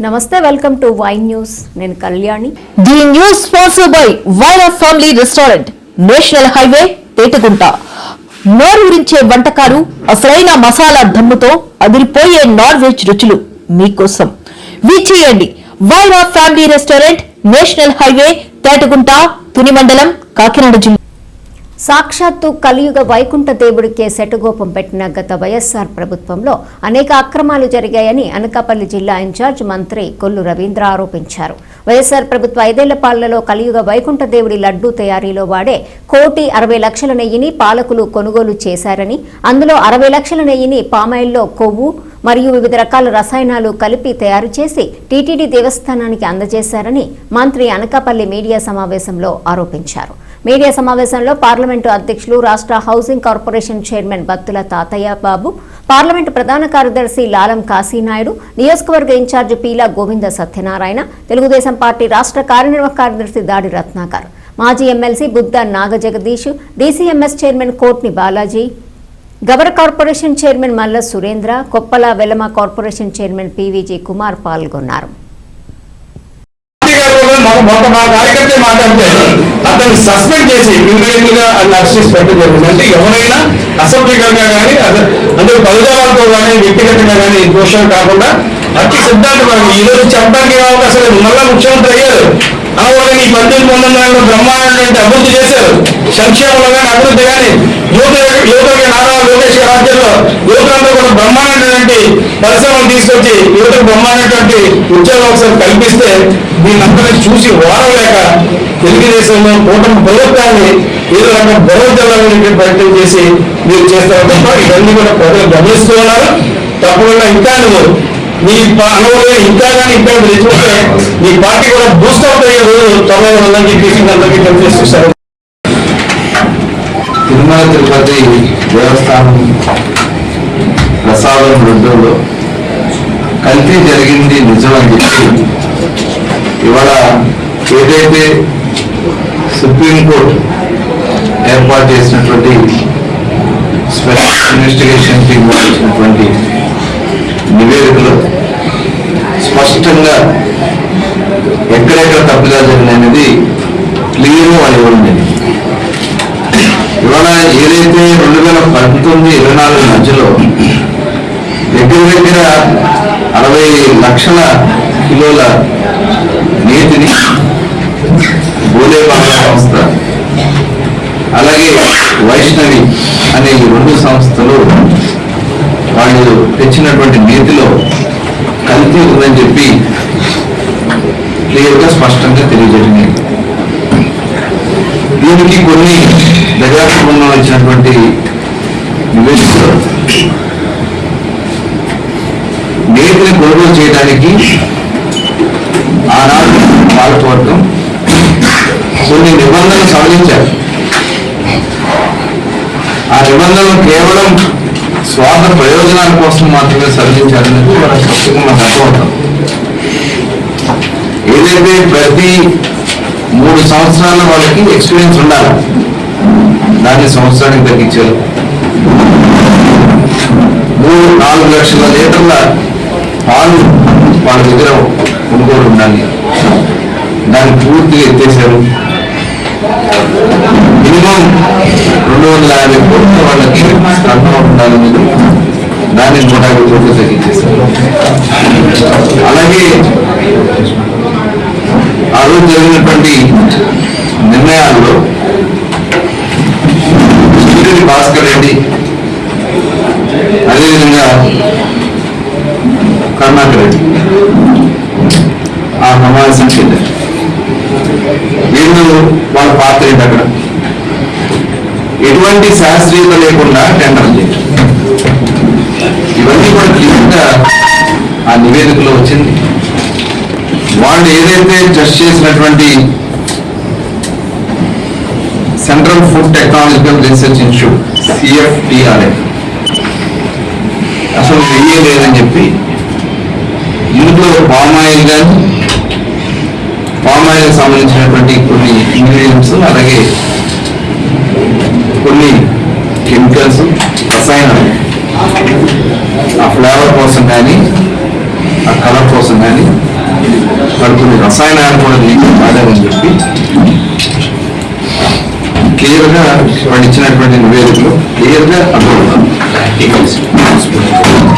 నమస్తే, welcome to వై news. నేను Kalyani. The news sponsored by Vyra family restaurant, national highway, Petagunta. నోరూరించే వంటకాలు, అసలైన మసాలా దమ్ముతో అదిరిపోయే నాన్ వెజ్ రుచులు మీకోసం. విచ్చేయండి Vyra family restaurant, national highway, Petagunta, Tuni మండలం, కాకినాడ జిల్లా. సాక్షాత్తు కలియుగ వైకుంఠ దేవుడికే శటగోపం పెట్టిన గత వైఎస్ఆర్ ప్రభుత్వంలో అనేక అక్రమాలు జరిగాయని అనకాపల్లి జిల్లా ఇన్ఛార్జ్ మంత్రి కొల్లు రవీంద్ర ఆరోపించారు. వైఎస్ఆర్ ప్రభుత్వ 5 ఏళ్ల పాలనలో కలియుగ వైకుంఠ దేవుడి లడ్డూ తయారీలో వాడే 1,60,00,000 నెయ్యిని పాలకులు కొనుగోలు చేశారని, అందులో 60 లక్షల నెయ్యిని పామాయిల్లో కొవ్వు మరియు వివిధ రకాల రసాయనాలు కలిపి తయారు చేసి టీటీడీ దేవస్థానానికి అందజేశారని మంత్రి అనకాపల్లి మీడియా సమావేశంలో ఆరోపించారు. మీడియా సమావేశంలో పార్లమెంటు అధ్యక్షులు, రాష్ట్ర హౌసింగ్ కార్పొరేషన్ చైర్మన్ బత్తుల తాతయ్య బాబు, పార్లమెంటు ప్రధాన కార్యదర్శి లాలం కాశీనాయుడు, నియోజకవర్గ ఇన్ఛార్జి పీలా గోవింద సత్యనారాయణ, తెలుగుదేశం పార్టీ రాష్ట్ర కార్యనిర్వాహక కార్యదర్శి దాడి రత్నాకర్, మాజీ MLC Buddha Nagajagadeesh, DCMS chairman Kotni Balaji, Gavara corporation chairman Malla Surendra, Koppala Velama corporation chairman PVG Kumar పాల్గొన్నారు. అతన్ని సస్పెండ్ చేసి ఇమ్మీడియట్ గా అరెస్ట్ పెట్టడం జరిగింది. అంటే ఎవరైనా అసభ్యకంగా కానీ అందులో పదజాలతో కానీ వ్యక్తిగతంగా కానీ దోషం కాకుండా అతి సిద్ధాంతం ఈ రోజు చెప్పడానికి అవకాశం మళ్ళా ముఖ్యమంత్రి అయ్యారు. అలాగే ఈ 18 బ్రహ్మాండటువంటి అభివృద్ధి చేశారు. సంక్షేమంలో కానీ అభివృద్ధి కానీ యువతకి నారా లోకేష్ రాజ్యంలో యువతలంతా కూడా బ్రహ్మాండటువంటి పరిశ్రమలు తీసుకొచ్చి యువతకు బ్రహ్మాండటువంటి ఉద్యోగ అవసరం కల్పిస్తే దీనందరినీ చూసి వారలేక తెలుగుదేశంలో కూటమి ప్రభుత్వాన్ని ఏదో రకం బరోజల్లాలనే ప్రయత్నం చేసి మీరు చేస్తారు తప్ప ఇవన్నీ కూడా ప్రజలు గమనిస్తూ ఉన్నారు. తప్పకుండా ఇంకా నువ్వు నీ అనుభవం ఇంకా కానీ ఇంకా తెచ్చుకుంటే నీ పార్టీ కూడా బూస్ట్ అవుట్ అయ్యే రోజు త్వరగా ఉందని చెప్పేసి అందరికీ తెలియజేస్తారు. తిరుమల తిరుపతి దేవస్థానం ప్రసాదం లడ్డూలో కల్తీ జరిగింది నిజం అని చెప్పి ఇవాళ ఏదైతే సుప్రీంకోర్టు ఏర్పాటు చేసినటువంటి స్పెషల్ ఇన్వెస్టిగేషన్ టీమ్ ఇచ్చినటువంటి నివేదికలో స్పష్టంగా ఎక్కడెక్కడ తప్పుగా జరిగినది క్లియర్గా వాళ్ళు ఇవ్వండి. ఇవాళ ఏదైతే 2019-24 మధ్యలో దగ్గర 60 లక్షల కిలోల నీటిని బోలేబాబా సంస్థ అలాగే వైష్ణవి అనే ఈ 2 సంస్థలు వాళ్ళు తెచ్చినటువంటి నీతిలో కల్తీ ఉందని చెప్పి క్లియర్గా స్పష్టంగా తెలియజేయండి. దీనికి కొన్ని దర్యాప్తులో ఇచ్చినటువంటి నివేదికలు నీటిని కొనుగోలు చేయడానికి ఆనాడు పాల్గొనడం కొన్ని నిబంధనలు సవరించారు. ఆ నిబంధనలు కేవలం స్వార్థ ప్రయోజనాల కోసం మాత్రమే సవరించారనేది మనం స్పష్టంగా మనకు అర్థమవుతాం. ఏదైతే ప్రతి 3 సంవత్సరాల వాళ్ళకి ఎక్స్పీరియన్స్ ఉండాలి, దాన్ని సంవత్సరానికి తగ్గించారు. 3-4 లక్షల లీటర్ల పాలు వాళ్ళ దగ్గర కొనుగోలు ఉండాలి, దాన్ని పూర్తిగా ఎత్తేసారు. మినిమం 250 కోట్ల వాళ్ళకి స్తంభం ఉండాలని దాన్ని 150 కోట్లు తగ్గించేశారు. అలాగే ఆ రోజు జరిగినటువంటి నిర్ణయాల్లో భాస్కర్ రెడ్డి అదేవిధంగా కరుణాకర్ రెడ్డి ఆ సమావేశానికి వెళ్ళారు. వీళ్ళు వాళ్ళ పాత్ర ఏంటి, అక్కడ ఎటువంటి శాస్త్రీయత లేకుండా టెండర్ చేయడం, ఇవన్నీ కూడా క్లియర్గా ఆ నివేదికలో వచ్చింది. వాళ్ళు ఏదైతే టెస్ట్ చేసినటువంటి central food technological research institute CFTRI అసలు వేయలేదని చెప్పి ఇందులో పామాయిల్ కానీ పామాయిల్ సంబంధించినటువంటి కొన్ని ఇంగ్రీడియంట్స్ అలాగే కొన్ని కెమికల్స్ రసాయనాలు ఆ ఫ్లేవర్ కోసం కానీ ఆ కలర్ కోసం కానీ కొన్ని రసాయనాలు కూడా దీనికి వాడారని చెప్పి క్లియర్ గా వాళ్ళు ఇచ్చినటువంటి నివేదికలో క్లియర్ గా